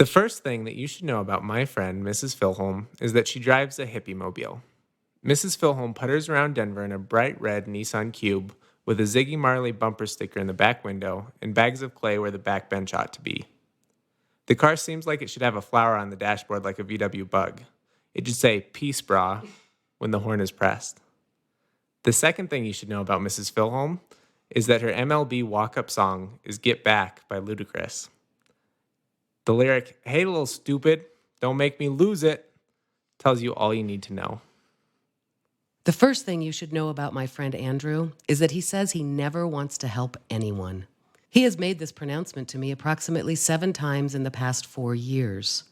The first thing that you should know about my friend, Mrs. Filholm, is that she drives a hippie mobile. Mrs. Filholm putters around Denver in a bright red Nissan Cube with a Ziggy Marley bumper sticker in the back window and bags of clay where the back bench ought to be. The car seems like it should have a flower on the dashboard like a VW Bug. It should say, "Peace, brah," when the horn is pressed. The second thing you should know about Mrs. Filholm is that her MLB walk-up song is "Get Back" by Ludacris. The lyric, "Hey, little stupid, don't make me lose it," tells you all you need to know. The first thing you should know about my friend Andrew is that he says he never wants to help anyone. He has made this pronouncement to me approximately 7 times in the past 4 years.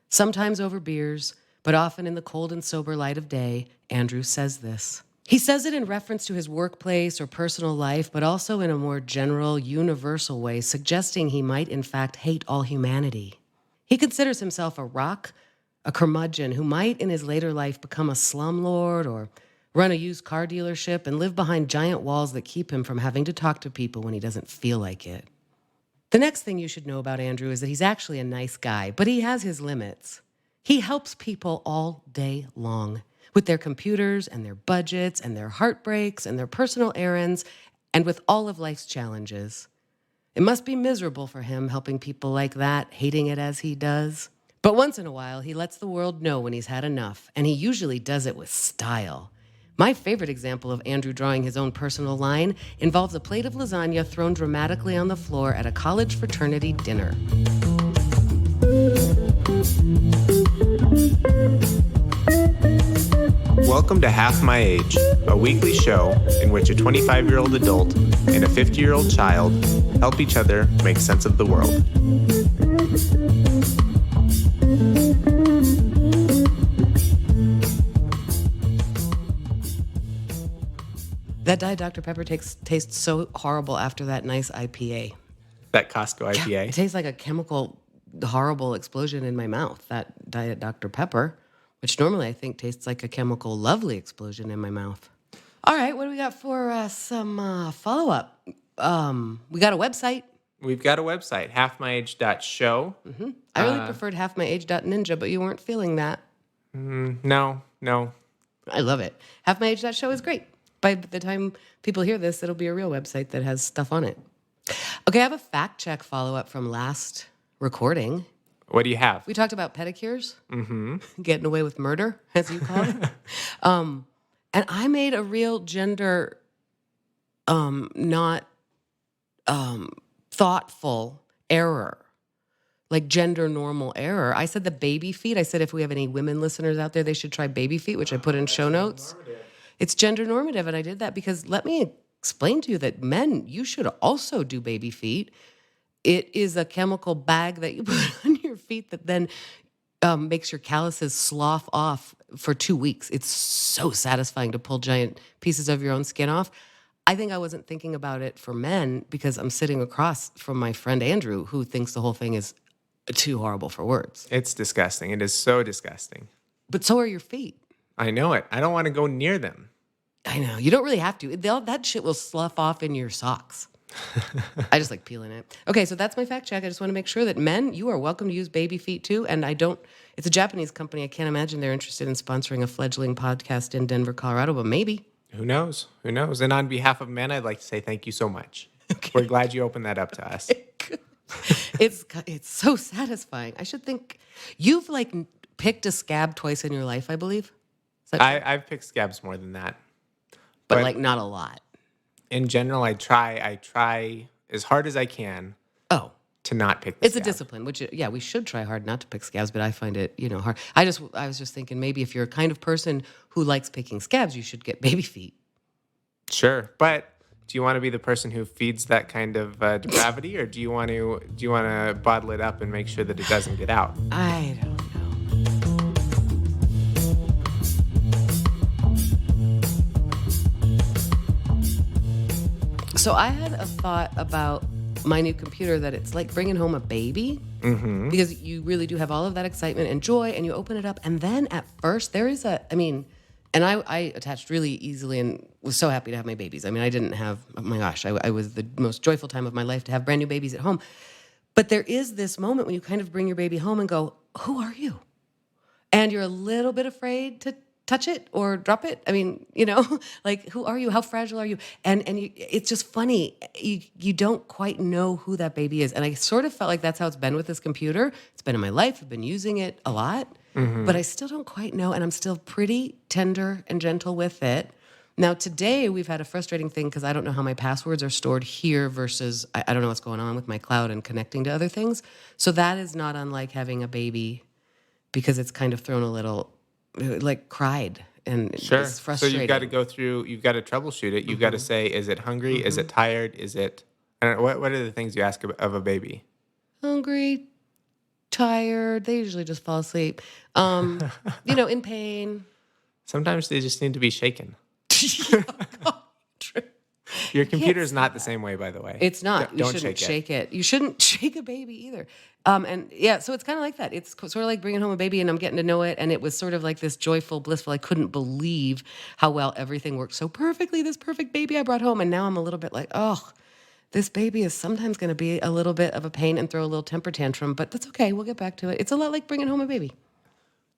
Sometimes over beers, but often in the cold and sober light of day, Andrew says this. He says it in reference to his workplace or personal life, but also in a more general, universal way, suggesting he might in fact hate all humanity. He considers himself a rock, a curmudgeon who might in his later life become a slumlord or run a used car dealership and live behind giant walls that keep him from having to talk to people when he doesn't feel like it. The next thing you should know about Andrew is that he's actually a nice guy, but he has his limits. He helps people all day long with their computers and their budgets and their heartbreaks and their personal errands and with all of life's challenges. It must be miserable for him helping people like that, hating it as he does. But once in a while, he lets the world know when he's had enough, and he usually does it with style. My favorite example of Andrew drawing his own personal line involves a plate of lasagna thrown dramatically on the floor at a college fraternity dinner. Welcome to Half My Age, a weekly show in which a 25-year-old adult and a 50-year-old child help each other make sense of the world. That Diet Dr. Pepper tastes so horrible after that nice IPA. That Costco IPA. Yeah, it tastes like a chemical, horrible explosion in my mouth, that Diet Dr. Pepper, which normally I think tastes like a chemical, lovely explosion in my mouth. All right, what do we got for some follow-up? We got a website. We've got a website, halfmyage.show. Mm-hmm. I really preferred halfmyage.ninja, but you weren't feeling that. No. I love it. Halfmyage.show is great. By the time people hear this, it'll be a real website that has stuff on it. Okay, I have a fact check follow-up from last recording. What do you have? We talked about pedicures. Mm-hmm. Getting away with murder, as you call it. And I made a real gender not thoughtful error. Like gender normal error. I said the baby feet. I said if we have any women listeners out there, they should try baby feet, which I put in show notes. It's gender normative, and I did that because let me explain to you that men, you should also do baby feet. It is a chemical bag that you put on your feet that then makes your calluses slough off for 2 weeks. It's so satisfying to pull giant pieces of your own skin off. I think I wasn't thinking about it for men because I'm sitting across from my friend Andrew, who thinks the whole thing is too horrible for words. It's disgusting. It is so disgusting. But so are your feet. I know it. I don't want to go near them. I know. You don't really have to. That shit will slough off in your socks. I just like peeling it. Okay, so that's my fact check. I just want to make sure that men, you are welcome to use baby feet too. And it's a Japanese company. I can't imagine they're interested in sponsoring a fleggling podcast in Denver, Colorado, but maybe. Who knows? And on behalf of men, I'd like to say thank you so much. Okay. We're glad you opened that up to us. It's so satisfying. I should think you've picked a scab twice in your life, I believe. I've picked scabs more than that. But not a lot. In general, I try as hard as I can to not pick the It's scab. a discipline, which, we should try hard not to pick scabs, but I find it, hard. I was just thinking maybe if you're a kind of person who likes picking scabs, you should get baby feet. Sure, but do you want to be the person who feeds that kind of depravity, or do you want to bottle it up and make sure that it doesn't get out? I don't know. So I had a thought about my new computer that it's like bringing home a baby because you really do have all of that excitement and joy and you open it up. And then at first there is I attached really easily and was so happy to have my babies. I mean, I didn't have, oh my gosh, I was the most joyful time of my life to have brand new babies at home. But there is this moment when you kind of bring your baby home and go, who are you? And you're a little bit afraid to touch it or drop it. I mean, like, who are you? How fragile are you? And it's just funny. You don't quite know who that baby is. And I sort of felt like that's how it's been with this computer. It's been in my life. I've been using it a lot, but I still don't quite know. And I'm still pretty tender and gentle with it. Now, today we've had a frustrating thing because I don't know how my passwords are stored here versus I don't know what's going on with my cloud and connecting to other things. So that is not unlike having a baby because it's kind of thrown a little, like, cried and it's frustrating. So you've got to go through, you've got to troubleshoot it. You've got to say, is it hungry? Is it tired? Is it, I don't know, what are the things you ask of a baby? Hungry, tired. They usually just fall asleep. In pain. Sometimes they just need to be shaken. True. Your computer is not the same way, by the way. It's not. Don't You shouldn't shake it. You shouldn't shake a baby either. So it's kind of like that. It's sort of like bringing home a baby and I'm getting to know it. And it was sort of like this joyful, blissful, I couldn't believe how well everything worked so perfectly. This perfect baby I brought home. And now I'm a little bit like, oh, this baby is sometimes going to be a little bit of a pain and throw a little temper tantrum, but that's okay. We'll get back to it. It's a lot like bringing home a baby.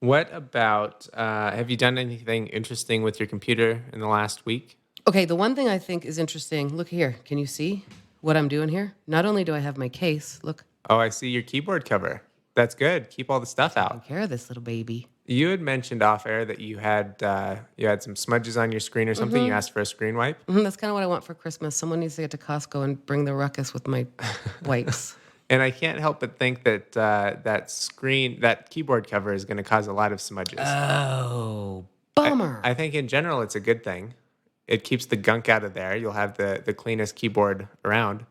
What about, have you done anything interesting with your computer in the last week? Okay, the one thing I think is interesting, look here. Can you see what I'm doing here? Not only do I have my case, look. Oh, I see your keyboard cover. That's good. Keep all the stuff out. Take care of this little baby. You had mentioned off air that you had some smudges on your screen or something. You asked for a screen wipe. That's kind of what I want for Christmas. Someone needs to get to Costco and bring the ruckus with my wipes. And I can't help but think that that keyboard cover is going to cause a lot of smudges. Oh, bummer. I think in general it's a good thing. It keeps the gunk out of there. You'll have the cleanest keyboard around.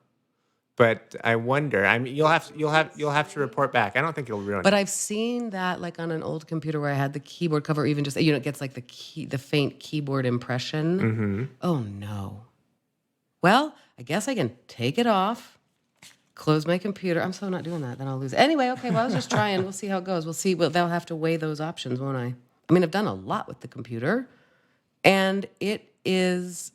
But I wonder. I mean, you'll have to report back. I don't think it'll ruin it. But I've seen that like on an old computer where I had the keyboard cover, even just it gets like the faint keyboard impression. Mm-hmm. Oh no. Well, I guess I can take it off, close my computer. I'm so not doing that. Then I'll lose it. Anyway, okay. Well, I was just trying. We'll see how it goes. We'll see. Well, they'll have to weigh those options, won't I? I mean, I've done a lot with the computer, and it is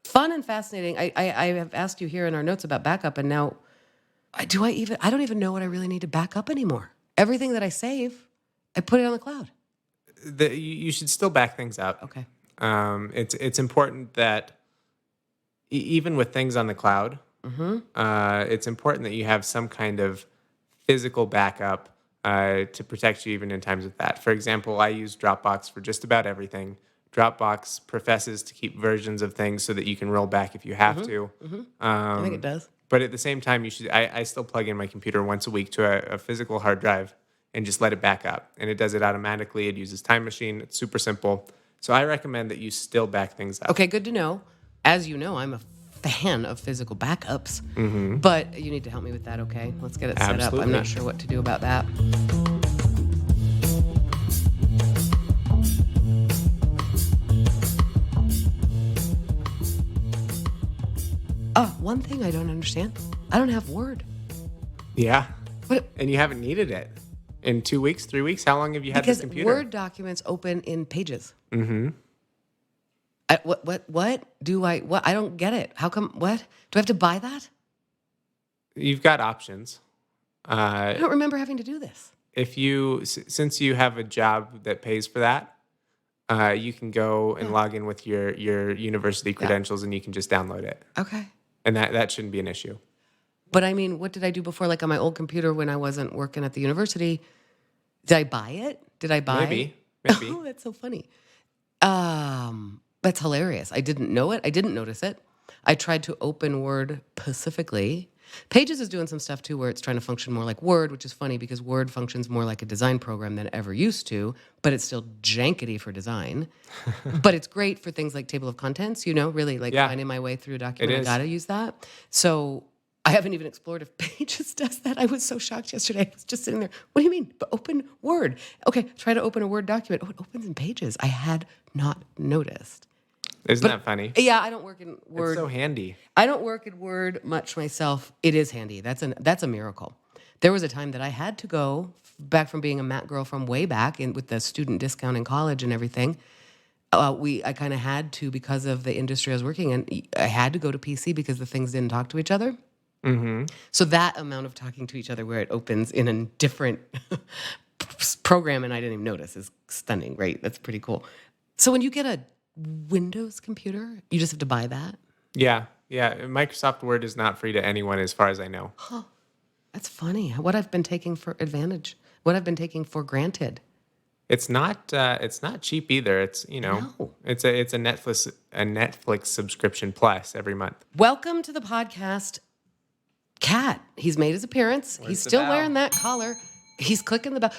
fun and fascinating. I have asked you here in our notes about backup, and now I don't even know what I really need to back up anymore. Everything that I save, I put it on the cloud. You should still back things up. Okay. It's important that even with things on the cloud, it's important that you have some kind of physical backup to protect you even in times of that. For example, I use Dropbox for just about everything. Dropbox professes to keep versions of things so that you can roll back if you have to. I think it does. But at the same time, I still plug in my computer once a week to a physical hard drive and just let it back up. And it does it automatically. It uses Time Machine. It's super simple. So I recommend that you still back things up. Okay, good to know. As you know, I'm a fan of physical backups, but you need to help me with that, okay? Let's get it set up. I'm not sure what to do about that. Oh, one thing I don't understand. I don't have Word. Yeah. What? And you haven't needed it in 2 weeks, 3 weeks? How long have you had this computer? Because Word documents open in Pages. Mm-hmm. What? I don't get it. How come, what? Do I have to buy that? You've got options. I don't remember having to do this. Since you have a job that pays for that, you can go and log in with your university credentials and you can just download it. Okay. And that shouldn't be an issue. But I mean, what did I do before? Like on my old computer when I wasn't working at the university, did I buy it? Maybe. Oh, that's so funny. That's hilarious. I didn't know it. I didn't notice it. I tried to open Word specifically. Pages is doing some stuff too where it's trying to function more like Word, which is funny because Word functions more like a design program than it ever used to, but it's still jankety for design. But it's great for things like table of contents, really like finding my way through a document. I got to use that. So I haven't even explored if Pages does that. I was so shocked yesterday. I was just sitting there. What do you mean? But open Word. Okay, try to open a Word document. Oh, it opens in Pages. I had not noticed. Isn't that funny? Yeah, I don't work in Word. It's so handy. I don't work in Word much myself. It is handy. That's a miracle. There was a time that I had to go back from being a Mac girl from way back with the student discount in college and everything. I kind of had to because of the industry I was working in. I had to go to PC because the things didn't talk to each other. Mm-hmm. So that amount of talking to each other where it opens in a different program and I didn't even notice is stunning, right? That's pretty cool. So when you get a Windows computer, you just have to buy that? Yeah. Microsoft Word is not free to anyone as far as I know. Huh. That's funny. What I've been taking for advantage, what I've been taking for granted. It's not cheap either. It's, No. it's a Netflix subscription plus every month. Welcome to the podcast, Cat. He's made his appearance. Where's He's the still bell? wearing that collar. He's clicking the bell.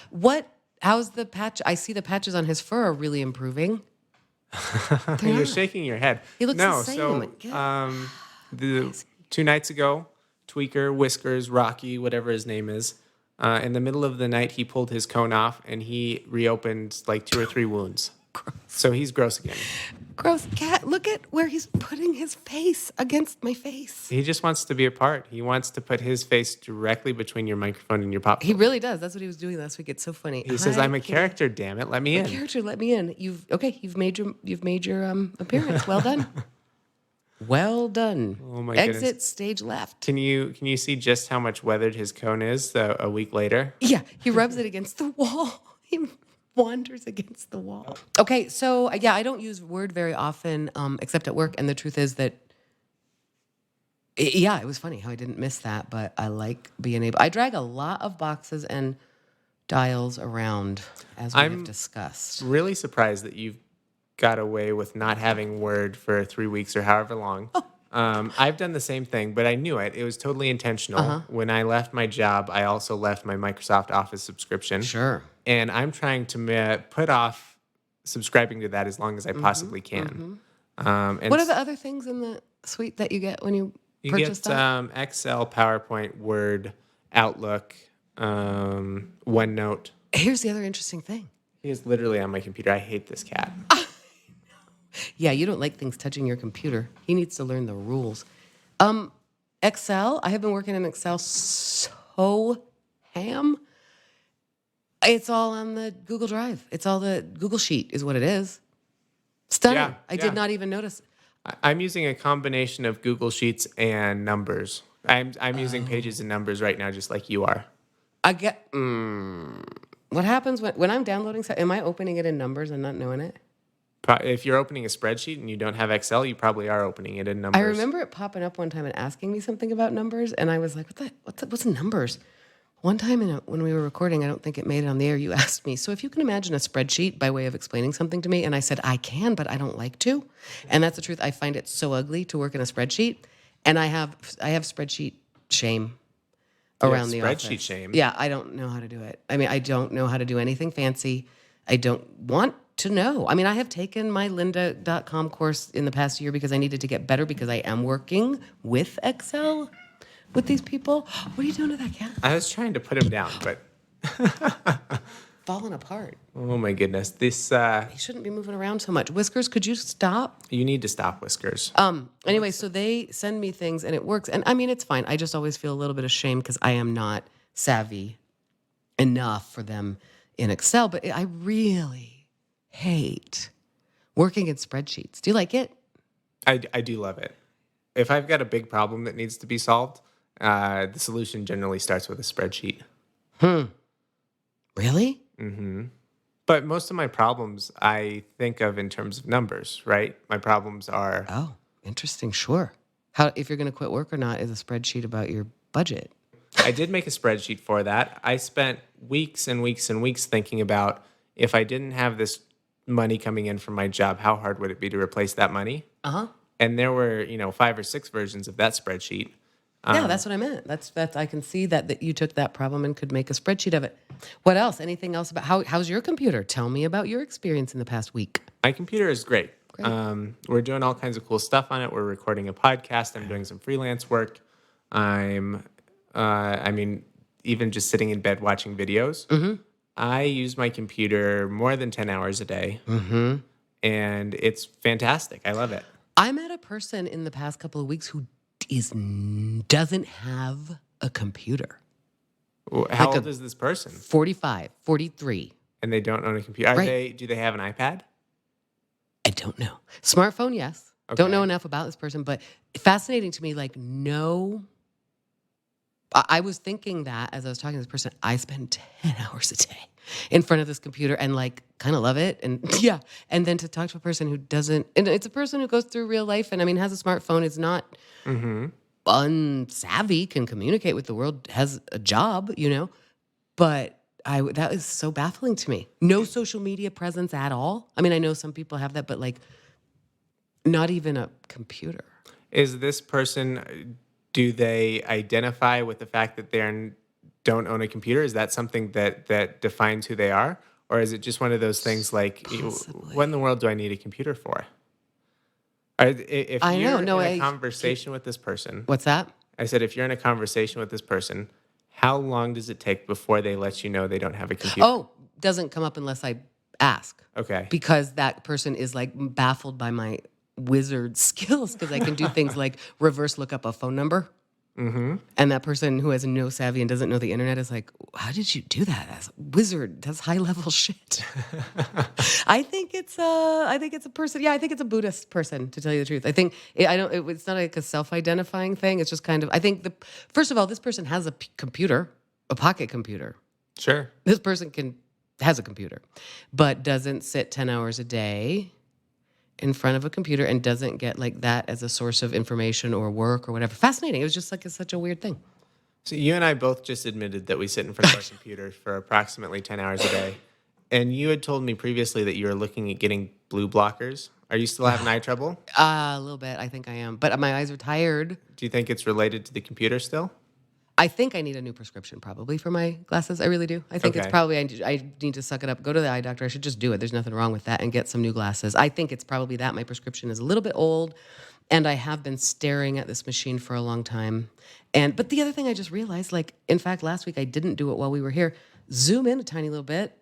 How's the patch? I see the patches on his fur are really improving. You're not. shaking your head. He looks no, the same. So the 2 nights ago, Tweaker, Whiskers, Rocky, whatever his name is, in the middle of the night, he pulled his cone off and he reopened like 2 or 3 wounds. So he's gross again. Gross. Cat, look at where he's putting his face against my face. He just wants to be a part. He wants to put his face directly between your microphone and your pop. He really does. That's what he was doing last week. It's so funny. He says, "I'm a character. Damn it, let me in." Character, let me in. You've made your appearance. Well done. Well done. Oh my Exit goodness. stage left. Can you see just how much weathered his cone is a week later? Yeah, he rubs it against the wall. He wanders against the wall. Okay, so yeah, I don't use Word very often, except at work. And the truth is that, it was funny how I didn't miss that, but I like being able. I drag a lot of boxes and dials around, as we have discussed. Really surprised that you've got away with not having Word for 3 weeks or however long. I've done the same thing, but I knew it. It was totally intentional. When I left my job, I also left my Microsoft Office subscription. Sure. And I'm trying to put off subscribing to that as long as I possibly can. And What are the other things in the suite that you get when you purchase get that? Excel, PowerPoint, Word, Outlook, OneNote. Here's the other interesting thing. He is literally on my computer. I hate this cat. Yeah, you don't like things touching your computer. He needs to learn the rules. Excel, I have been working in Excel so ham. It's all on the Google Drive. It's all the Google Sheet is what it is. Stunning. Yeah, I did not even notice. I'm using a combination of Google Sheets and numbers. I'm using pages and numbers right now, just like you are. I get what happens when I'm downloading stuff. Am I opening it in numbers and not knowing it? If you're opening a spreadsheet and you don't have Excel, you probably are opening it in numbers. I remember it popping up one time and asking me something about numbers, and I was like, what's numbers? One time when we were recording, I don't think it made it on the air, you asked me, so if you can imagine a spreadsheet by way of explaining something to me, and I said, I can, but I don't like to. And that's the truth. I find it so ugly to work in a spreadsheet, and I have spreadsheet shame around the office. Spreadsheet shame. Yeah, I don't know how to do it. I mean, I don't know how to do anything fancy. I don't want to know. I mean, I have taken my lynda.com course in the past year because I needed to get better because I am working with Excel with these people. What are you doing to that cat? I was trying to put him down, but Falling apart. oh my goodness, this He shouldn't be moving around so much. Whiskers, could you stop? you need to stop, Whiskers. Anyway, so they send me things and it works. And I mean, it's fine. I just always feel a little bit of shame because I am not savvy enough for them in Excel. But I really hate working in spreadsheets. Do you like it? I do love it. If I've got a big problem that needs to be solved, the solution generally starts with a spreadsheet. Really? But most of my problems I think of in terms of numbers, right? My problems are Oh, interesting. Sure. How if you're going to quit work or not is a spreadsheet about your budget. I did make a spreadsheet for that. I spent weeks and weeks and weeks thinking about if I didn't have this money coming in from my job, how hard would it be to replace that money? And there were, 5 or 6 versions of that spreadsheet. Yeah, that's what I meant. That's I can see that you took that problem and could make a spreadsheet of it. What else? Anything else about how's your computer? Tell me about your experience in the past week. My computer is great. We're doing all kinds of cool stuff on it. We're recording a podcast. I'm doing some freelance work. Even just sitting in bed watching videos. I use my computer more than 10 hours a day. And it's fantastic. I love it. I met a person in the past couple of weeks who doesn't have a computer. How old is this person? 45, 43. And they don't own a computer. Right. Do they have an iPad? I don't know. Smartphone, yes. Okay. Don't know enough about this person, but fascinating to me, like no I was thinking that as I was talking to this person, I spend 10 hours a day in front of this computer and like kind of love it. And yeah. And then to talk to a person who doesn't, and it's a person who goes through real life and I mean, has a smartphone, is not unsavvy, can communicate with the world, has a job, you know, but that is so baffling to me. No social media presence at all. I mean, I know some people have that, but like not even a computer. Is this person, do they identify with the fact that they don't own a computer? Is that something that defines who they are? Or is it just one of those things like, Possibly. what in the world do I need a computer for? If I you're know. No, in a conversation with this person, What's that? I said, if you're in a conversation with this person, how long does it take before they let you know they don't have a computer? Oh, doesn't come up unless I ask. Okay. Because that person is like baffled by my wizard skills because I can do things like reverse look up a phone number. Mm-hmm. And that person who has no savvy and doesn't know the internet is like, how did you do that? That's a wizard. That's high level shit. I think it's a person. Yeah, I think it's a Buddhist person, to tell you the truth. I think it's not like a self-identifying thing. It's just kind of, I think first of all, this person has a computer, a pocket computer. Sure. This person has a computer, but doesn't sit 10 hours a day in front of a computer and doesn't get like that as a source of information or work or whatever. Fascinating. It was just like, it's such a weird thing. So you and I both just admitted that we sit in front of our computer for approximately 10 hours a day. And you had told me previously that you were looking at getting blue blockers. Are you still having eye trouble? A little bit. I think I am. But my eyes are tired. Do you think it's related to the computer still? I think I need a new prescription probably for my glasses. I really do. I think it's Okay. probably, I need to suck it up, go to the eye doctor. I should just do it. There's nothing wrong with that and get some new glasses. I think it's probably that. My prescription is a little bit old and I have been staring at this machine for a long time. But the other thing I just realized, like, in fact, last week I didn't do it while we were here. Zoom in a tiny little bit.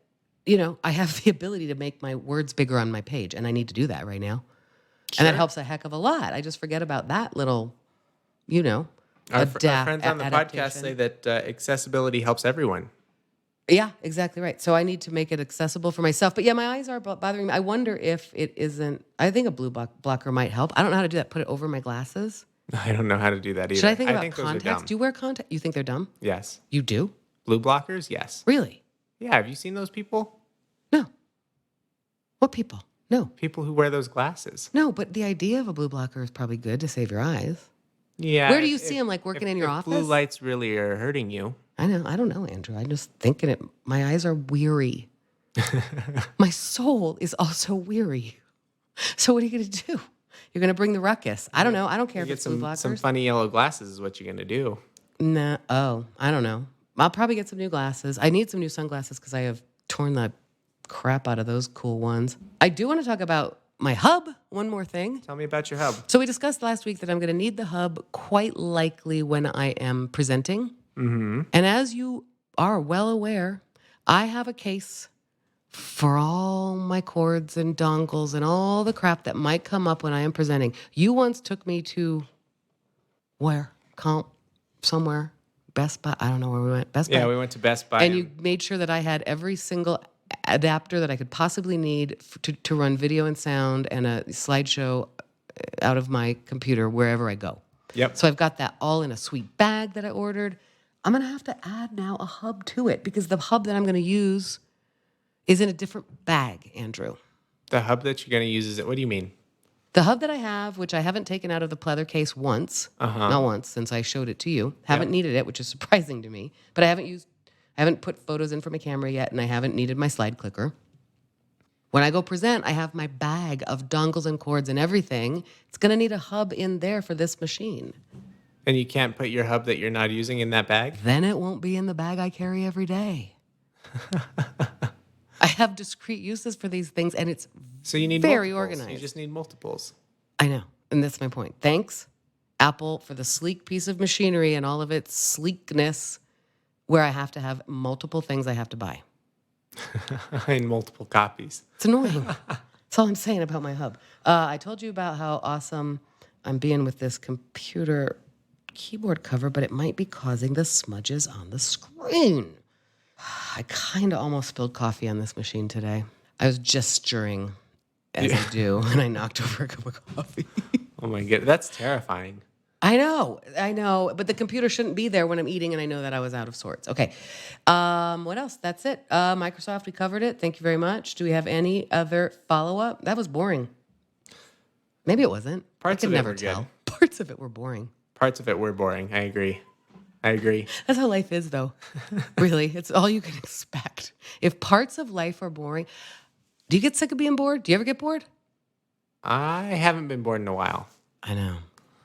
You know, I have the ability to make my words bigger on my page and I need to do that right now. Sure. And that helps a heck of a lot. I just forget about that little, you know, Our friends on the adaptation. podcast say that accessibility helps everyone. Yeah, exactly right. So I need to make it accessible for myself. But yeah, my eyes are bothering me. I wonder if it isn't, I think a blue blocker might help. I don't know how to do that. Put it over my glasses. I don't know how to do that either. Should I think about those are contacts? dumb. Do you wear contacts? You think they're dumb? Yes. You do? Blue blockers? Yes. Really? Yeah. Have you seen those people? No. What people? No. People who wear those glasses. No, but the idea of a blue blocker is probably good to save your eyes. Yeah. Where do you see them? Like working in your office? Blue lights really are hurting you. I know. I don't know, Andrew. I'm just thinking it. My eyes are weary. My soul is also weary. So what are you going to do? You're going to bring the ruckus. I don't know. I don't care if Get it's blue blockers. some funny yellow glasses is what you're going to do. Nah. Oh, I don't know. I'll probably get some new glasses. I need some new sunglasses because I have torn the crap out of those cool ones. I do want to talk about my hub. One more thing. Tell me about your hub. So we discussed last week that I'm going to need the hub quite likely when I am presenting. Mm-hmm. And as you are well aware, I have a case for all my cords and dongles and all the crap that might come up when I am presenting. You once took me to where? Somewhere. Best Buy. I don't know where we went. Best Buy. Yeah, we went to Best Buy. And you made sure that I had every single adapter that I could possibly need to run video and sound and a slideshow out of my computer wherever I go. Yep. So I've got that all in a sweet bag that I ordered. I'm going to have to add now a hub to it because the hub that I'm going to use is in a different bag, Andrew. The hub that you're going to use is it? What do you mean? The hub that I have, which I haven't taken out of the pleather case once, not once since I showed it to you, haven't needed it, which is surprising to me, but I haven't put photos in for my camera yet, and I haven't needed my slide clicker. When I go present, I have my bag of dongles and cords and everything. It's going to need a hub in there for this machine. And you can't put your hub that you're not using in that bag? Then it won't be in the bag I carry every day. I have discrete uses for these things, and it's So you need very multiples. organized. You just need multiples. I know, and that's my point. Thanks, Apple, for the sleek piece of machinery and all of its sleekness, where I have to have multiple things I have to buy. In multiple copies. It's annoying. That's all I'm saying about my hub. I told you about how awesome I'm being with this computer keyboard cover, but it might be causing the smudges on the screen. I kind of almost spilled coffee on this machine today. I was gesturing as I do, and I knocked over a cup of coffee. Oh my god, that's terrifying. I know, but the computer shouldn't be there when I'm eating, and I know that I was out of sorts. Okay, what else? That's it. Microsoft, we covered it. Thank you very much. Do we have any other follow-up? That was boring. Maybe it wasn't. Parts I could of it never were tell. good. Parts of it were boring. Parts of it were boring. I agree. That's how life is, though. Really, it's all you can expect. If parts of life are boring, do you get sick of being bored? Do you ever get bored? I haven't been bored in a while. I know.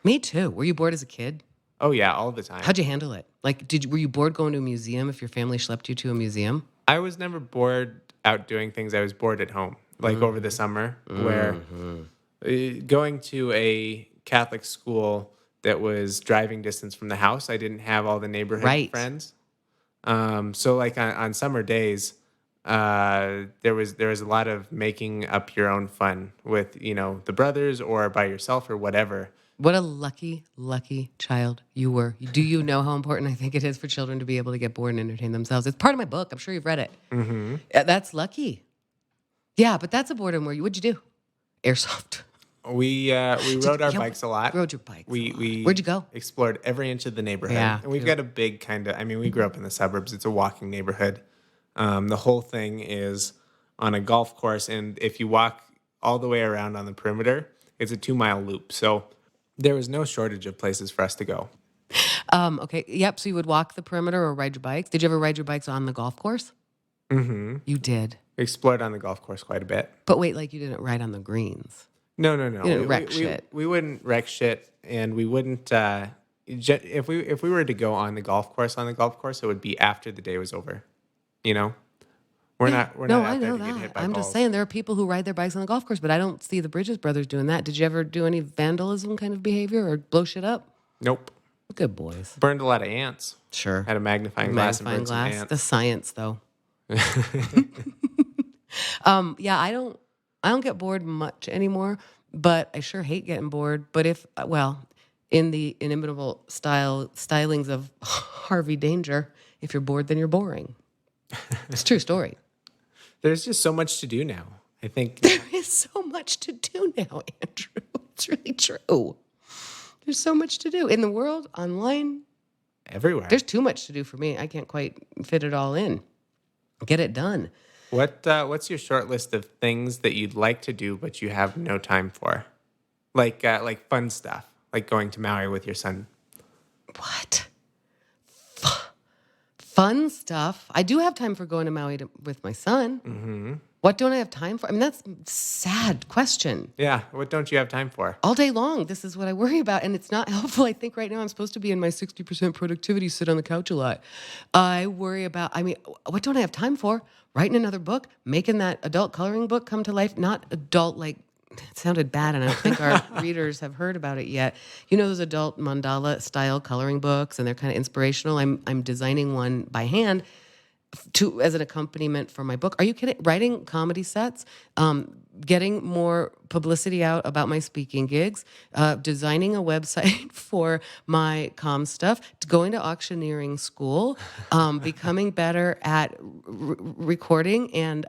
Me too. Were you bored as a kid? Oh, yeah, all the time. How'd you handle it? Like, were you bored going to a museum if your family schlepped you to a museum? I was never bored out doing things. I was bored at home, like over the summer, where going to a Catholic school that was driving distance from the house, I didn't have all the neighborhood friends. So, like on summer days, there was a lot of making up your own fun with the brothers or by yourself or whatever. What a lucky, lucky child you were. Do you know how important I think it is for children to be able to get bored and entertain themselves? It's part of my book. I'm sure you've read it. Mm-hmm. That's lucky. Yeah, but that's a boredom where what'd you do? Airsoft. We rode our bikes a lot. Rode your bikes. Where'd you go? Explored every inch of the neighborhood. Yeah. And we've got a big we grew up in the suburbs. It's a walking neighborhood. The whole thing is on a golf course. And if you walk all the way around on the perimeter, it's a 2-mile loop. So there was no shortage of places for us to go. Okay. Yep. So you would walk the perimeter or ride your bikes. Did you ever ride your bikes on the golf course? Mm-hmm. You did. We explored on the golf course quite a bit. But wait, like you didn't ride on the greens? No. You didn't wreck shit. We wouldn't wreck shit, and we wouldn't. If we were to go on the golf course, it would be after the day was over. We're not out there to get hit by I'm balls. just saying there are people who ride their bikes on the golf course, but I don't see the Bridges brothers doing that. Did you ever do any vandalism kind of behavior or blow shit up? Nope. Good boys. Burned a lot of ants. Sure. Had a magnifying glass and burned some ants. The science, though. Yeah, I don't get bored much anymore, but I sure hate getting bored. But in the inimitable stylings of Harvey Danger, if you're bored, then you're boring. It's a true story. There's just so much to do now. I think there is so much to do now, Andrew. It's really true. There's so much to do in the world, online, everywhere. There's too much to do for me. I can't quite fit it all in. Get it done. What's your short list of things that you'd like to do but you have no time for? Like fun stuff, like going to Maui with your son. What? Fun stuff. I do have time for going to Maui with my son. Mm-hmm. What don't I have time for? I mean, that's a sad question. Yeah. What don't you have time for? All day long. This is what I worry about. And it's not helpful. I think right now I'm supposed to be in my 60% productivity, sit on the couch a lot. I worry about, what don't I have time for? Writing another book, making that adult coloring book come to life. Not adult, like, it sounded bad, and I don't think our readers have heard about it yet. You know those adult mandala style coloring books, and they're kind of inspirational. I'm designing one by hand as an accompaniment for my book. Are you kidding? Writing comedy sets, getting more publicity out about my speaking gigs, designing a website for my comm stuff, going to auctioneering school, becoming better at recording and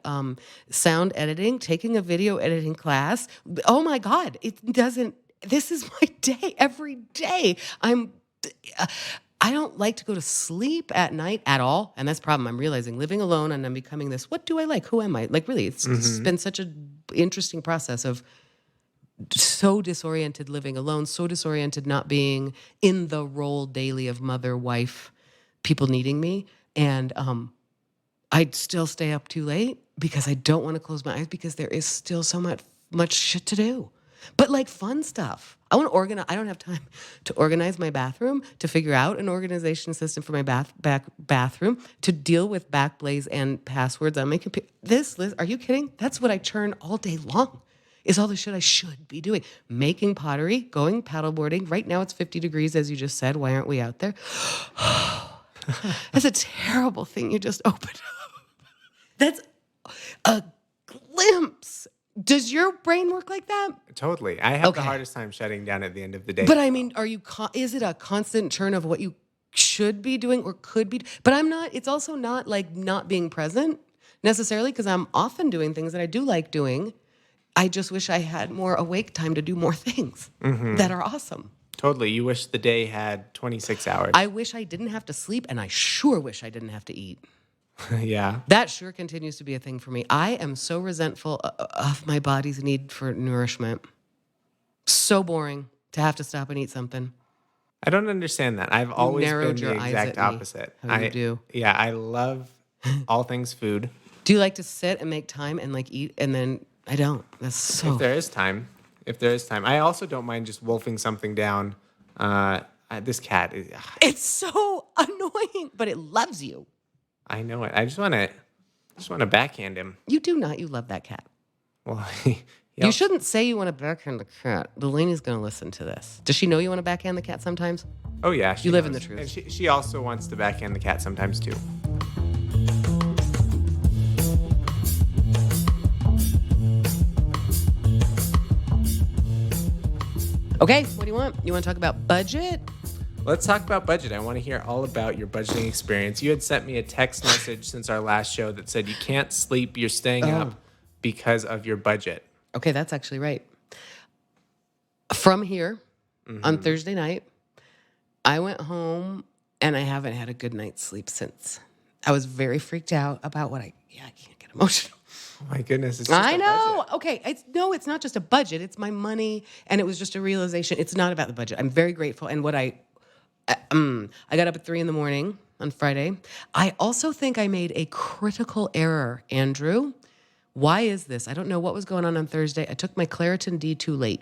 sound editing, taking a video editing class. Oh my God, this is my day every day. I don't like to go to sleep at night at all. And that's the problem. I'm realizing living alone and I'm becoming this, what do I like? Who am I? Like really, it's been such an interesting process of so disoriented living alone, so disoriented not being in the role daily of mother, wife, people needing me. And I'd still stay up too late because I don't want to close my eyes because there is still so much shit to do. But like fun stuff. I want to organize. I don't have time to organize my bathroom, to figure out an organization system for my bathroom, to deal with Backblaze and passwords on my computer. This list, are you kidding? That's what I churn all day long, is all the shit I should be doing. Making pottery, going paddleboarding. Right now it's 50 degrees, as you just said. Why aren't we out there? That's a terrible thing you just opened up. That's a glimpse. Does your brain work like that? Totally. I have the hardest time shutting down at the end of the day. But I mean, is it a constant churn of what you should be doing or could be? But I'm not, it's also not like not being present necessarily because I'm often doing things that I do like doing. I just wish I had more awake time to do more things that are awesome. Totally. You wish the day had 26 hours. I wish I didn't have to sleep, and I sure wish I didn't have to eat. Yeah. That sure continues to be a thing for me. I am so resentful of my body's need for nourishment. So boring to have to stop and eat something. I don't understand that. I've always been narrowed the your eyes exact at me. opposite. Oh, you do? Yeah, I love all things food. Do you like to sit and make time and like eat? And then I don't. That's so. If there is time. I also don't mind just wolfing something down. This cat is. It's so annoying, but it loves you. I know it. I just want to backhand him. You do not. You love that cat. Well, You shouldn't say you want to backhand the cat. Delaney's going to listen to this. Does she know you want to backhand the cat sometimes? Oh yeah, You live in the truth. And she also wants to backhand the cat sometimes too. Okay, what do you want? You want to talk about budget? Let's talk about budget. I want to hear all about your budgeting experience. You had sent me a text message since our last show that said you can't sleep, you're staying up because of your budget. Okay, that's actually right. From here on Thursday night, I went home and I haven't had a good night's sleep since. I was very freaked out about I can't get emotional. Oh my goodness, it's just I a know. budget. Okay, it's not just a budget. It's my money, and it was just a realization. It's not about the budget. I'm very grateful. And I got up at 3 a.m. on Friday. I also think I made a critical error, Andrew. Why is this? I don't know what was going on Thursday. I took my Claritin D too late.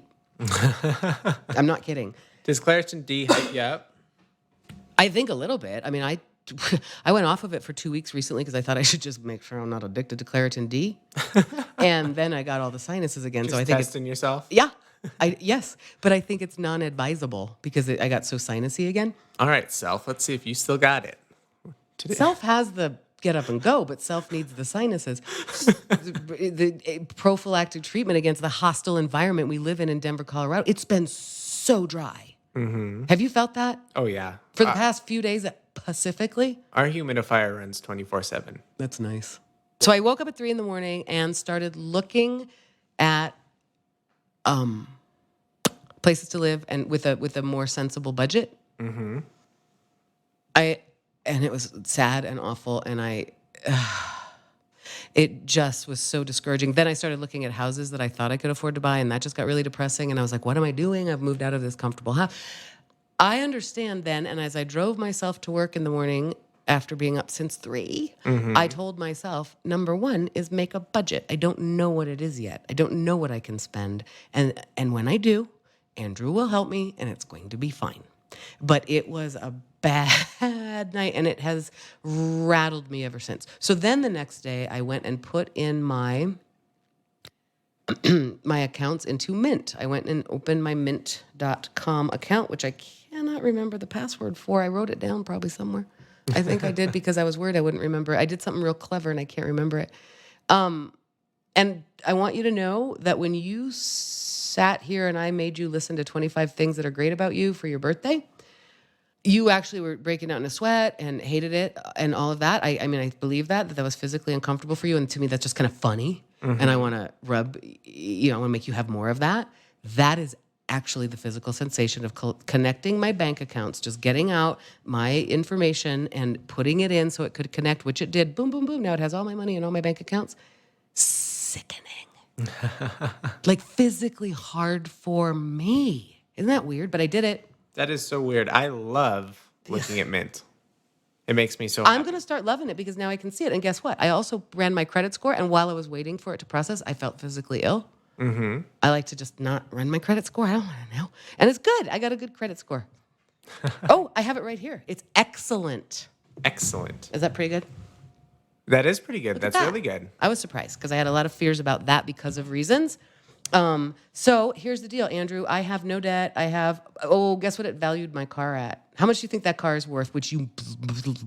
I'm not kidding. Does Claritin D hype you up? I think a little bit. I mean, I went off of it for 2 weeks recently because I thought I should just make sure I'm not addicted to Claritin D. And then I got all the sinuses again. Just so I think testing yourself? yeah. Yes, but I think it's non-advisable because I got so sinusy again. All right, Self, let's see if you still got it. Today. Self has the get up and go, but Self needs the sinuses. the prophylactic treatment against the hostile environment we live in Denver, Colorado. It's been so dry. Mm-hmm. Have you felt that? Oh, yeah. For the past few days, specifically? Our humidifier runs 24/7. That's nice. So I woke up at 3 a.m. and started looking at places to live and with a more sensible budget. Mm-hmm. And it was sad and awful, and it just was so discouraging. Then I started looking at houses that I thought I could afford to buy, and that just got really depressing. And I was like, what am I doing? I've moved out of this comfortable house. I understand then, and as I drove myself to work in the morning after being up since 3, I told myself, number one is make a budget. I don't know what it is yet. I don't know what I can spend. And when I do, Andrew will help me, and it's going to be fine. But it was a bad night, and it has rattled me ever since. So then the next day, I went and put in my my accounts into Mint. I went and opened my mint.com account, which I cannot remember the password for. I wrote it down probably somewhere. I think I did because I was worried I wouldn't remember it. I did something real clever, and I can't remember it. And I want you to know that when you sat here and I made you listen to 25 things that are great about you for your birthday, you actually were breaking out in a sweat and hated it and all of that. I mean, I believe that was physically uncomfortable for you. And to me, that's just kind of funny. Mm-hmm. And I want to I want to make you have more of that. That is actually the physical sensation of connecting my bank accounts, just getting out my information and putting it in so it could connect, which it did. Boom, boom, boom. Now it has all my money in all my bank accounts. Sickening. Like physically hard for me. Isn't that weird? But I did it. That is so weird. I love looking at Mint. It makes me so happy. I'm going to start loving it because now I can see it. And guess what? I also ran my credit score. And while I was waiting for it to process, I felt physically ill. Mm-hmm. I like to just not run my credit score. I don't want to know. And it's good. I got a good credit score. Oh, I have it right here. It's excellent. Excellent. Is that pretty good? That is pretty good. That's really good. I was surprised because I had a lot of fears about that because of reasons. So here's the deal, Andrew. I have no debt. Guess what it valued my car at? How much do you think that car is worth, which you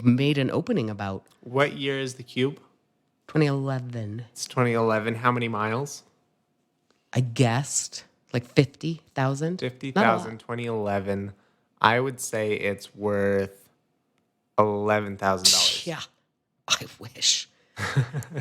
made an opening about? What year is the Cube? 2011. It's 2011. How many miles? I guessed like 50,000. 50,000, 2011. I would say it's worth $11,000. Yeah, I wish.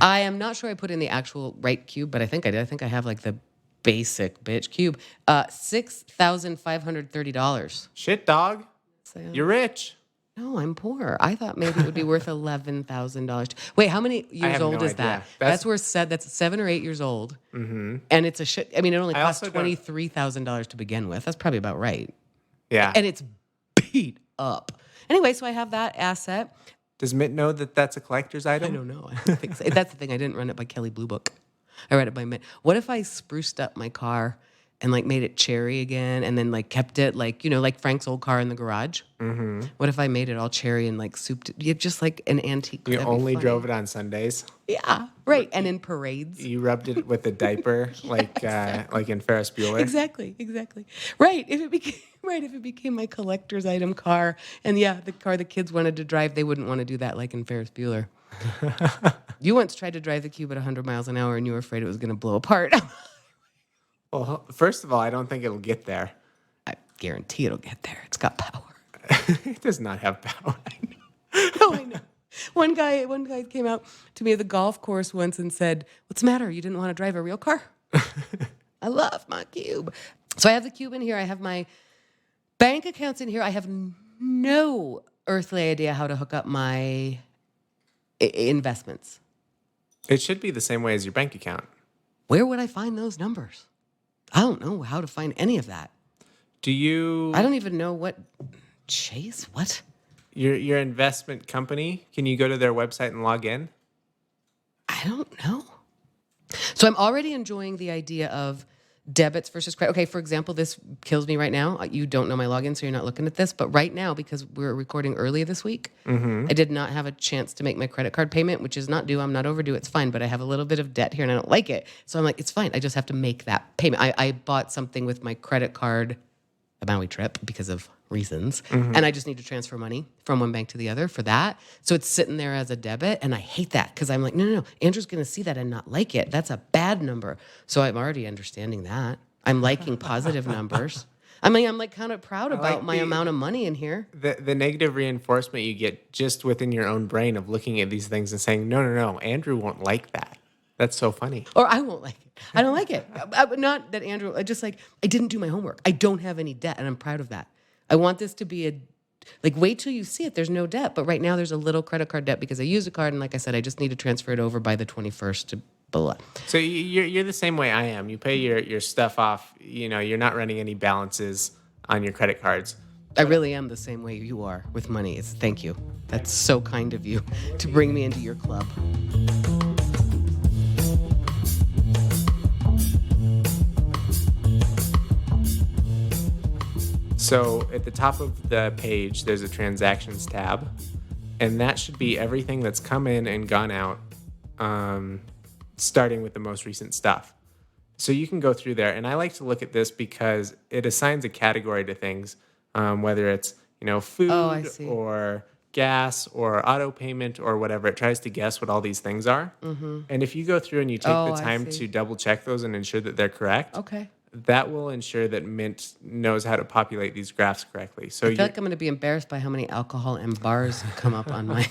I am not sure I put in the actual right cube, but I think I did. I think I have like the basic bitch cube. $6,530. Shit, dog. So, You're rich. no, I'm poor. I thought maybe it would be worth $11,000. Wait, how many years have old no is that? idea. That's 7 or 8 years old. Mm-hmm. And it's a shit. I mean, it only costs $23,000 to begin with. That's probably about right. Yeah. And it's beat up. Anyway, so I have that asset. Does Mitt know that that's a collector's item? I don't know. I don't think so. That's the thing. I didn't run it by Kelly Blue Book. I read it by Mitt. What if I spruced up my car and like made it cherry again and then like kept it like, like Frank's old car in the garage? Mm-hmm. What if I made it all cherry and like souped it? Just like an antique. You only drove it on Sundays? Yeah, right. And in parades. You rubbed it with a diaper like in Ferris Bueller? Exactly. Right. If it became my collector's item car and the car the kids wanted to drive, they wouldn't want to do that like in Ferris Bueller. You once tried to drive the cube at 100 miles an hour and you were afraid it was going to blow apart. Well, first of all, I don't think it'll get there. I guarantee it'll get there. It's got power. It does not have power. No, I know. One guy came out to me at the golf course once and said, "What's the matter? You didn't want to drive a real car?" I love my cube. So I have the cube in here. I have my bank accounts in here. I have no earthly idea how to hook up my investments. It should be the same way as your bank account. Where would I find those numbers? I don't know how to find any of that. Do you... I don't even know what... Chase? What? Your investment company, can you go to their website and log in? I don't know. So I'm already enjoying the idea of debits versus credit. Okay, for example, this kills me right now. You don't know my login, so you're not looking at this. But right now, because we're recording early this week, I did not have a chance to make my credit card payment, which is not due. I'm not overdue. It's fine. But I have a little bit of debt here, and I don't like it. So I'm like, it's fine. I just have to make that payment. I bought something with my credit card, a Maui trip, because of reasons. And I just need to transfer money from one bank to the other for that. So it's sitting there as a debit. And I hate that because I'm like, no. Andrew's going to see that and not like it. That's a bad number. So I'm already understanding that. I'm liking positive numbers. I mean, I'm like kind of proud about my amount of money in here. The negative reinforcement you get just within your own brain of looking at these things and saying, no, Andrew won't like that. That's so funny. Or I won't like it. I don't like it. Not that Andrew, I just like, I didn't do my homework. I don't have any debt and I'm proud of that. I want this to be wait till you see it. There's no debt. But right now there's a little credit card debt because I use a card. And like I said, I just need to transfer it over by the 21st to blah. So you're the same way I am. You pay your stuff off. You're not running any balances on your credit cards. I really am the same way you are with money. Thank you. That's so kind of you to bring me into your club. So at the top of the page, there's a transactions tab, and that should be everything that's come in and gone out, starting with the most recent stuff. So you can go through there, and I like to look at this because it assigns a category to things, whether it's food or gas or auto payment or whatever. It tries to guess what all these things are. Mm-hmm. And if you go through and you take the time to double check those and ensure that they're correct, that will ensure that Mint knows how to populate these graphs correctly. So I feel like I'm going to be embarrassed by how many alcohol and bars come up on my...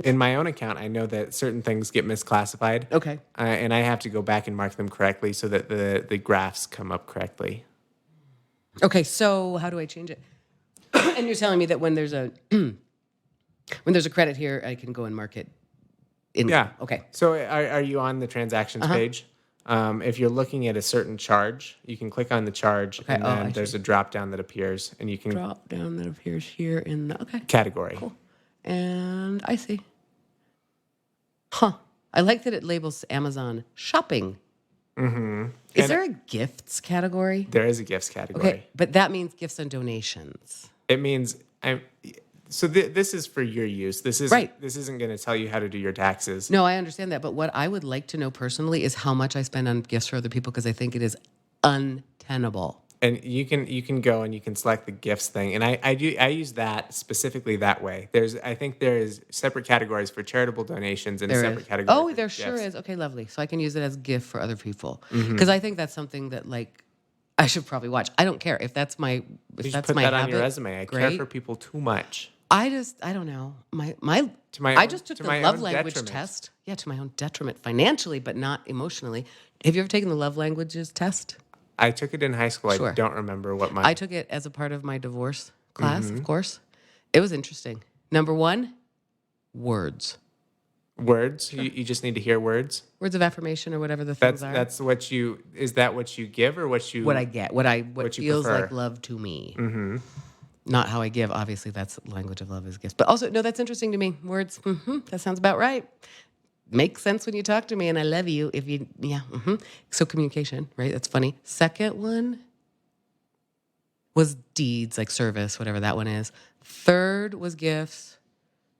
In my own account, I know that certain things get misclassified. Okay. And I have to go back and mark them correctly so that the graphs come up correctly. Okay, so how do I change it? And you're telling me that when there's a credit here, I can go and mark it in. Yeah. Okay. So are you on the transactions page? If you're looking at a certain charge, you can click on the charge, and then there's a drop down that appears, and you can drop down that appears here in the category. Cool. And I see. Huh. I like that it labels Amazon shopping. Mm-hmm. Is there a gifts category? There is a gifts category. Okay, but that means gifts and donations. It means this is for your use. This is right. This isn't going to tell you how to do your taxes. No, I understand that. But what I would like to know personally is how much I spend on gifts for other people because I think it is untenable. And you can go and you can select the gifts thing, and I use that specifically that way. I think there is separate categories for charitable donations and a separate category. Oh, for there gifts. Sure is. Okay, lovely. So I can use it as gift for other people because I think that's something that I should probably watch. I don't care if that's my put that on your resume. I care for people too much. I don't know. I just took the love language test. Yeah, to my own detriment financially, but not emotionally. Have you ever taken the love languages test? I took it in high school. Sure. I don't remember what I took it as a part of my divorce class, of course. It was interesting. Number 1, words. Words? Sure. You just need to hear words? Words of affirmation or whatever the things are. That's what you, is that what you give or what you... What I get, what feels prefer? like love to me. Mm-hmm. Not how I give. Obviously, that's language of love is gifts. But also, no, that's interesting to me. Words, that sounds about right. Makes sense when you talk to me, and I love you. So communication, right? That's funny. Second one was deeds, like service, whatever that one is. Third was gifts.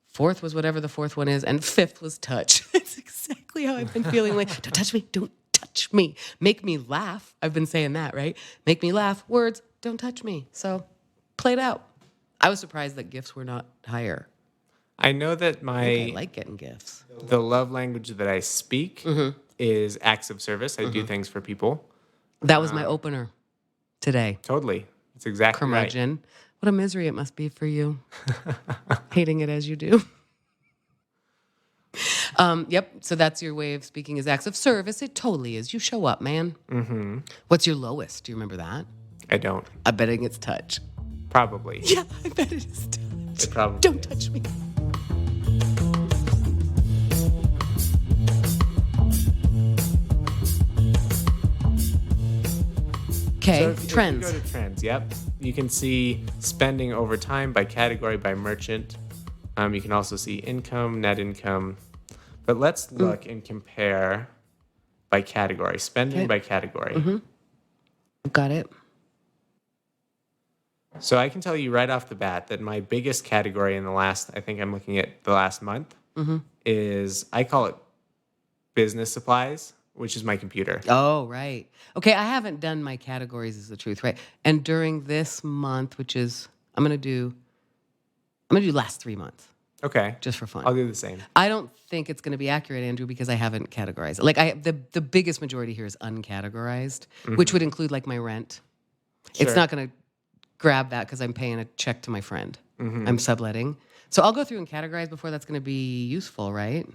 Fourth was whatever the fourth one is. And fifth was touch. That's exactly how I've been feeling. Like, don't touch me. Don't touch me. Make me laugh. I've been saying that, right? Make me laugh. Words, don't touch me. So played out. I was surprised that gifts were not higher. I know that I like getting gifts. The love language that I speak is acts of service. I do things for people. That was my opener today. Totally. It's exactly Curmudgeon. Right. What a misery it must be for you. Hating it as you do. Yep. So that's your way of speaking is acts of service. It totally is. You show up, man. Mm-hmm. What's your lowest? Do you remember that? I don't. I'm betting it's touch. Probably. Yeah, I bet it is touch. It probably Don't touch me. Okay, so trends. If you go to trends, yep. You can see spending over time by category, by merchant. You can also see income, net income. But let's look and compare by category, spending by category. Mm-hmm. Got it. So I can tell you right off the bat that my biggest category in I think I'm looking at the last month, is, I call it business supplies, which is my computer. Oh, right. Okay, I haven't done my categories is the truth, right? And during this month, which is, I'm going to do last 3 months. Okay. Just for fun. I'll do the same. I don't think it's going to be accurate, Andrew, because I haven't categorized it. Like the biggest majority here is uncategorized, which would include like my rent. Sure. It's not going to grab that because I'm paying a check to my friend. I'm subletting. So I'll go through and categorize before that's going to be useful, right?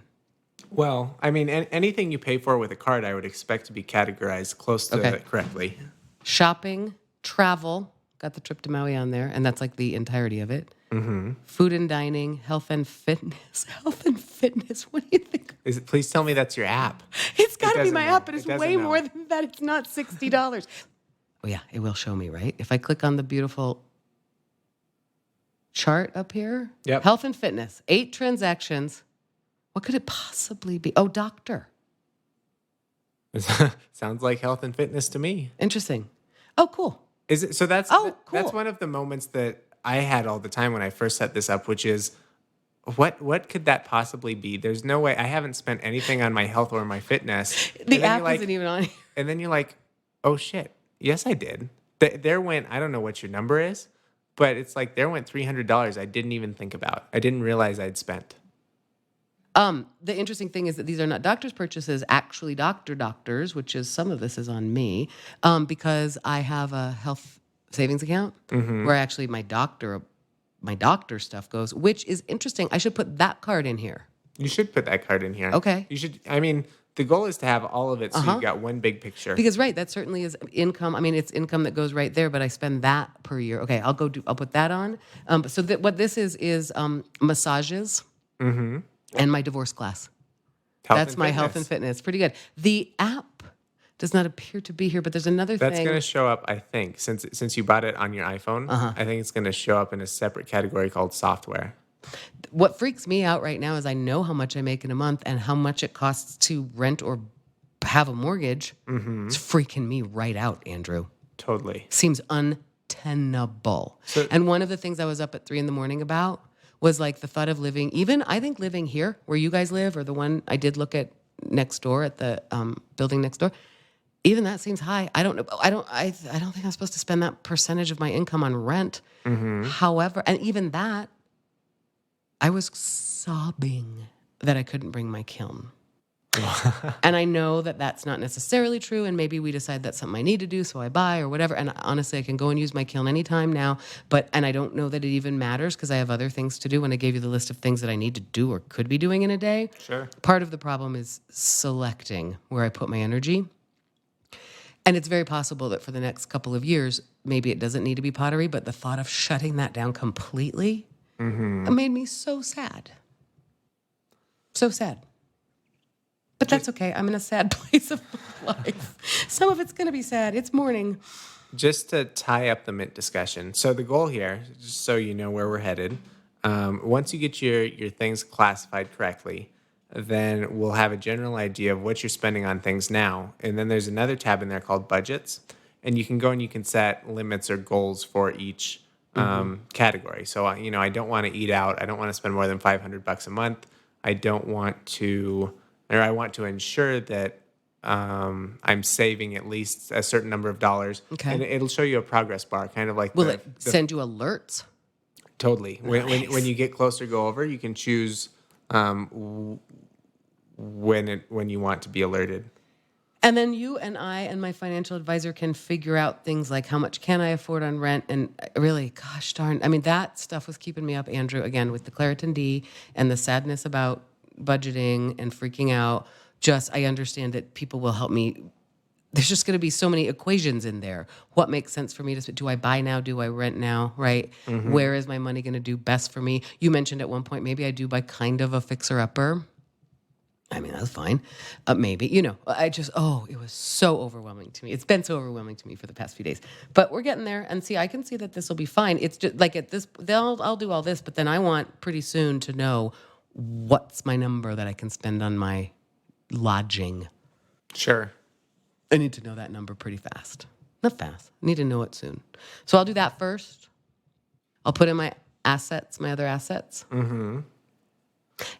Well, I mean, anything you pay for with a card, I would expect to be categorized close to it correctly. Shopping, travel, got the trip to Maui on there, and that's like the entirety of it. Food and dining, health and fitness. Health and fitness, what do you think? Please tell me that's your app. It's got to be my app, but it's way more than that. It's not $60. Oh, yeah, it will show me, right? If I click on the beautiful chart up here. Yep. Health and fitness, 8 transactions. What could it possibly be? Oh, doctor. Sounds like health and fitness to me. Interesting. Oh, cool. Is it? So that's cool. That's one of the moments that I had all the time when I first set this up, which is, what could that possibly be? There's no way. I haven't spent anything on my health or my fitness. The app isn't even on here. And then you're like, oh shit, yes I did. There went, I don't know what your number is, but it's like there went $300 I didn't even think about. I didn't realize I'd spent. The interesting thing is that these are not doctor's purchases, actually doctors, which is some of this is on me, because I have a health savings account where actually my doctor stuff goes, which is interesting. I should put that card in here. You should put that card in here. Okay. You should, I mean, the goal is to have all of it so you've got one big picture. Because, right, that certainly is income. I mean, it's income that goes right there, but I spend that per year. Okay, I'll put that on. So what this is massages and my divorce class. That's my health and fitness. Pretty good. The app does not appear to be here, but there's another thing. That's going to show up, I think, since you bought it on your iPhone. I think it's going to show up in a separate category called software. What freaks me out right now is I know how much I make in a month and how much it costs to rent or have a mortgage. It's freaking me right out, Andrew. Totally. Seems untenable. And one of the things I was up at 3 a.m. about was like the thought of living here where you guys live, or the one I did look at next door at the building next door. Even that seems high. I don't know. I don't think I'm supposed to spend that percentage of my income on rent. However, and even that, I was sobbing that I couldn't bring my kiln. And I know that that's not necessarily true, and maybe we decide that's something I need to do, so I buy or whatever. And honestly, I can go and use my kiln anytime now, and I don't know that it even matters because I have other things to do. When I gave you the list of things that I need to do or could be doing in a day, Sure. part of the problem is selecting where I put my energy. And it's very possible that for the next couple of years, maybe it doesn't need to be pottery, but the thought of shutting that down completely made me so sad. So sad. But that's okay. I'm in a sad place of my life. Some of it's going to be sad. It's morning. Just to tie up the mint discussion. So the goal here, just so you know where we're headed, once you get your things classified correctly, then we'll have a general idea of what you're spending on things now. And then there's another tab in there called budgets. And you can go and you can set limits or goals for each category. So, I don't want to eat out. I don't want to spend more than $500 a month. I want to ensure that I'm saving at least a certain number of dollars. Okay. And it'll show you a progress bar, kind of like Will it send you alerts? Totally. Nice. When you get closer, go over, you can choose when you want to be alerted. And then you and I and my financial advisor can figure out things like how much can I afford on rent. And really, gosh darn, I mean, that stuff was keeping me up, Andrew, again, with the Claritin D and the sadness about budgeting and freaking out. I understand that people will help me. There's just going to be so many equations in there. What makes sense for me to do? I buy now? Do I rent now? Right? Mm-hmm. Where is my money going to do best for me? You mentioned at one point, maybe I do buy kind of a fixer-upper. I mean, that's fine. Maybe, it was so overwhelming to me. It's been so overwhelming to me for the past few days. But we're getting there. And I can see that this will be fine. It's just like I'll do all this, but then I want pretty soon to know what's my number that I can spend on my lodging. Sure. I need to know that number pretty fast. Not fast. I need to know it soon. So I'll do that first. I'll put in my other assets. Mm-hmm.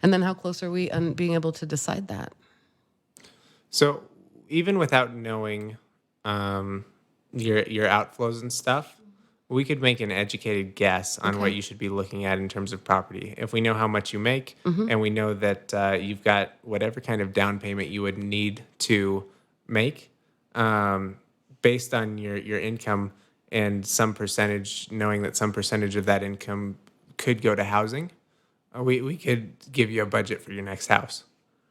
And then how close are we on being able to decide that? So even without knowing your outflows and stuff, we could make an educated guess on what you should be looking at in terms of property. If we know how much you make and we know that you've got whatever kind of down payment you would need to make based on your income and some percentage, knowing that some percentage of that income could go to housing, we could give you a budget for your next house.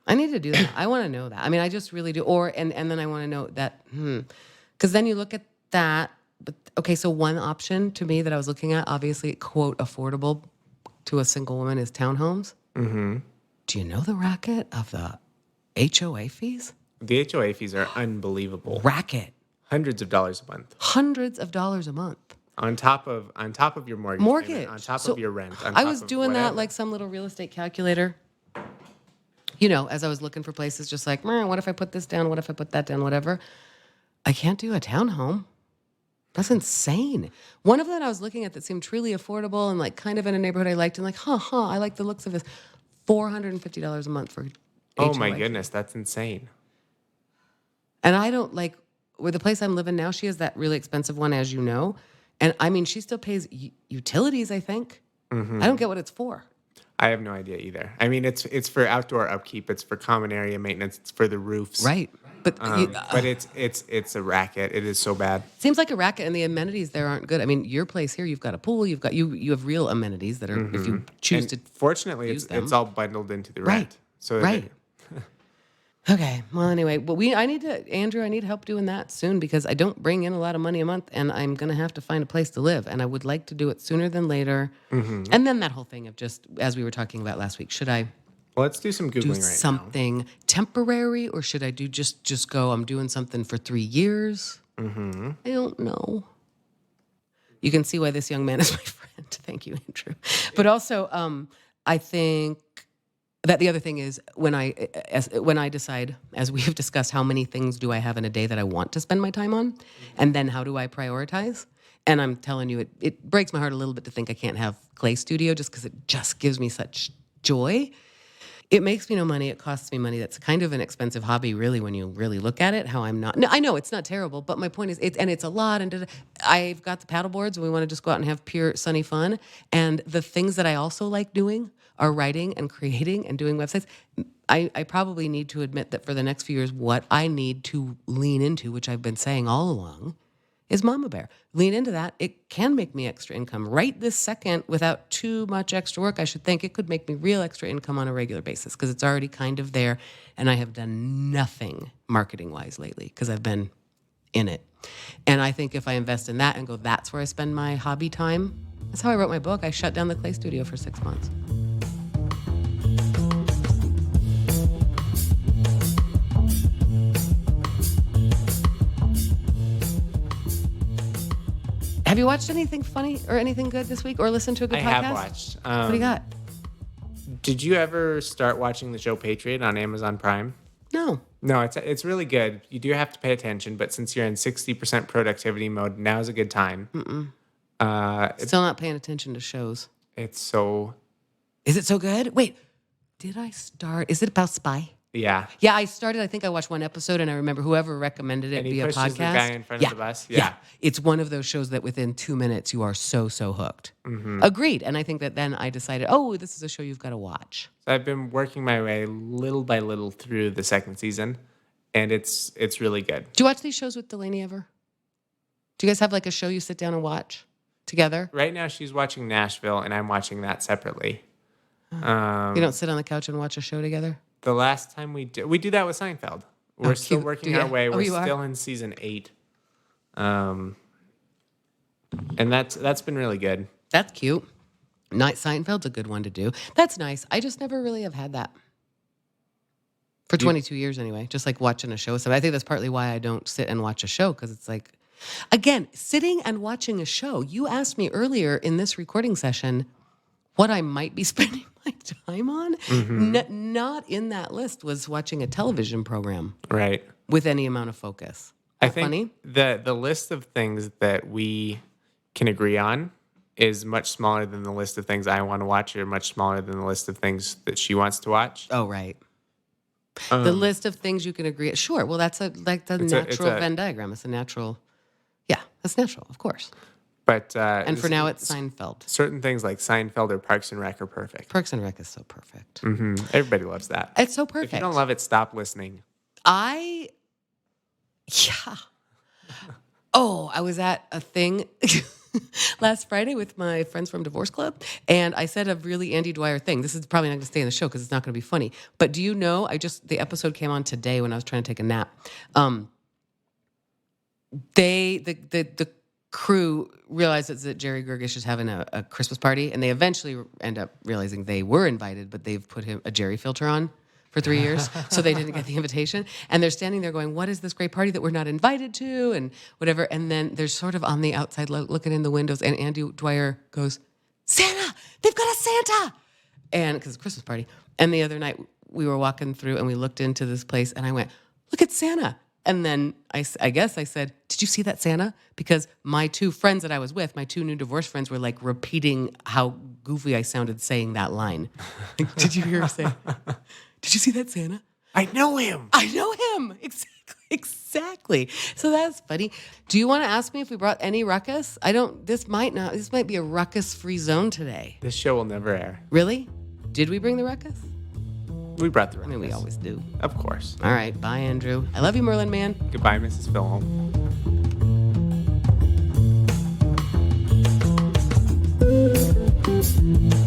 I need to do that. I want to know that. I mean, I just really do. And then I want to know that, because then you look at that. But okay, so one option to me that I was looking at, obviously, quote, affordable to a single woman is townhomes. Mm-hmm. Do you know the racket of the HOA fees? The HOA fees are unbelievable. Racket. Hundreds of dollars a month. Hundreds of dollars a month. On top of your mortgage payment, on top of your rent. I was doing that like some little real estate calculator. As I was looking for places, just like, what if I put this down? What if I put that down? Whatever. I can't do a townhome. That's insane. One of them I was looking at that seemed truly affordable and like kind of in a neighborhood I liked and like, I like the looks of this. $450 a month for HOA. Oh my goodness, that's insane. And I don't like, with the place I'm living now, she has that really expensive one, as you know. And I mean, she still pays utilities, I think. Mm-hmm. I don't get what it's for. I have no idea either. I mean, it's for outdoor upkeep. It's for common area maintenance. It's for the roofs. Right. But it's a racket. It is so bad. Seems like a racket, and the amenities there aren't good. I mean, your place here, you've got a pool. You have real amenities that are if you choose to. Fortunately, it's all bundled into the rent. Right. So right. Okay. Well, anyway, but Andrew, I need help doing that soon because I don't bring in a lot of money a month, and I'm gonna have to find a place to live, and I would like to do it sooner than later. Mm-hmm. And then that whole thing of just as we were talking about last week, should I? Well, let's do some Googling right now. Something temporary, or should I do just go, I'm doing something for 3 years? Mm-hmm. I don't know. You can see why this young man is my friend. Thank you, Andrew. But also, I think that the other thing is when I decide, as we have discussed, how many things do I have in a day that I want to spend my time on, and then how do I prioritize? And I'm telling you, it breaks my heart a little bit to think I can't have clay studio just because it just gives me such joy. It makes me no money. It costs me money. That's kind of an expensive hobby, really, when you really look at it. How I'm not. No, I know it's not terrible, but my point is, it's a lot. And I've got the paddle boards, and we want to just go out and have pure sunny fun. And the things that I also like doing are writing and creating and doing websites. I probably need to admit that for the next few years, what I need to lean into, which I've been saying all along, is Mama Bear. Lean into that. It can make me extra income right this second without too much extra work. I should think it could make me real extra income on a regular basis because it's already kind of there. And I have done nothing marketing-wise lately because I've been in it. And I think if I invest in that and go, that's where I spend my hobby time. That's how I wrote my book. I shut down the clay studio for 6 months. Have you watched anything funny or anything good this week or listened to a good podcast? I have watched. What do you got? Did you ever start watching the show Patriot on Amazon Prime? No. No, it's really good. You do have to pay attention, but since you're in 60% productivity mode, now's a good time. Still not paying attention to shows. It's so... Is it so good? Wait, did I start? Is it about spy? Yeah. Yeah, I started. I think I watched one episode, and I remember whoever recommended it And he via pushes podcast. the guy in front of the bus. Yeah. It's one of those shows that within 2 minutes you are so hooked. Agreed. And I think that then I decided, oh, this is a show you've got to watch. So I've been working my way little by little through the second season, and it's really good. Do you watch these shows with Delaney ever? Do you guys have like a show you sit down and watch together? Right now she's watching Nashville, and I'm watching that separately. You don't sit on the couch and watch a show together? The last time we do that with Seinfeld. We're still working our way. We're still in season 8. And that's been really good. That's cute. Night Seinfeld's a good one to do. That's nice. I just never really have had that. For 22 years anyway, just like watching a show. So I think that's partly why I don't sit and watch a show, because it's like, again, sitting and watching a show. You asked me earlier in this recording session what I might be spending my time on. Not in that list was watching a television program. Right. With any amount of focus. I think funny? the list of things that we can agree on is much smaller than the list of things I want to watch, or much smaller than the list of things that she wants to watch. Oh, right. The list of things you can agree. Sure. Well, that's a natural Venn diagram. It's a natural. Yeah, that's natural, of course. But and for now, it's Seinfeld. Certain things like Seinfeld or Parks and Rec are perfect. Parks and Rec is so perfect. Everybody loves that. It's so perfect. If you don't love it, stop listening. Yeah. Oh, I was at a thing last Friday with my friends from Divorce Club, and I said a really Andy Dwyer thing. This is probably not going to stay in the show because it's not going to be funny. But do you know, the episode came on today when I was trying to take a nap. The crew realizes that Jerry Gergish is having a Christmas party, and they eventually end up realizing they were invited, but they've put a Jerry filter on for 3 years, so they didn't get the invitation. And they're standing there going, what is this great party that we're not invited to, and whatever. And then they're sort of on the outside looking in the windows, and Andy Dwyer goes, Santa! They've got a Santa! And because it's a Christmas party. And the other night, we were walking through, and we looked into this place, and I went, look at Santa! And then I guess I said, did you see that Santa? Because my two friends that I was with, my two new divorced friends, were like repeating how goofy I sounded saying that line. Like, did you hear her say, did you see that Santa? I know him. I know him. Exactly. So that's funny. Do you want to ask me if we brought any ruckus? This might be a ruckus-free zone today. This show will never air. Really? Did we bring the ruckus? We brought the ruckus. I mean, we always do. Of course. All right. Bye, Andrew. I love you, Merlin Man. Goodbye, Mrs. Filholm. Thank you.